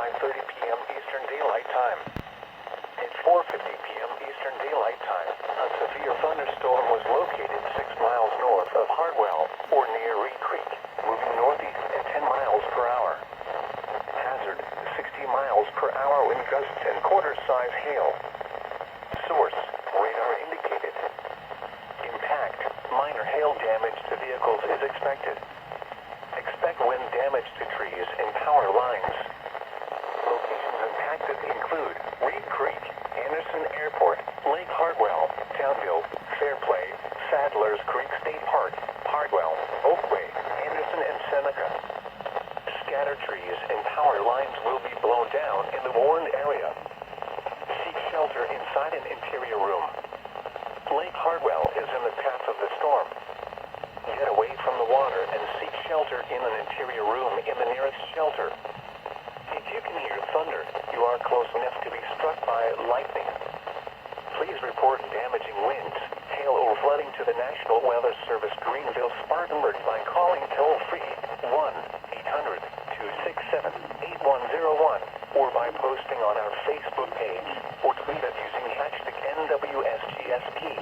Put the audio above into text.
5:30 p.m. Eastern Daylight Time. At 4:50 p.m. Eastern Daylight Time, a severe thunderstorm was located 6 miles north of Hartwell, or near Reed Creek, moving northeast at 10 miles per hour. Hazard, 60 miles per hour wind gusts and quarter-size hail. Source, radar indicated. Impact, minor hail damage to vehicles is expected. Expect wind damage to trees and power lines. Locations impacted include Reed Creek, Anderson Airport, Lake Hartwell, Townville, Fairplay, Sadler's Creek State Park, Hartwell, Oakway, Anderson, and Seneca. Scattered trees and power lines will be blown down in the warned area. Seek shelter inside an interior room. Lake Hartwell is in the path of the storm. Get away from the water and seek shelter in an interior room in the nearest shelter. If you can hear thunder, you are close enough to be struck by lightning. Please report damaging winds, hail, or flooding to the National Weather Service Greenville Spartanburg by calling toll-free 1-800-267-8101 or by posting on our Facebook page or tweet us using hashtag NWSGSP.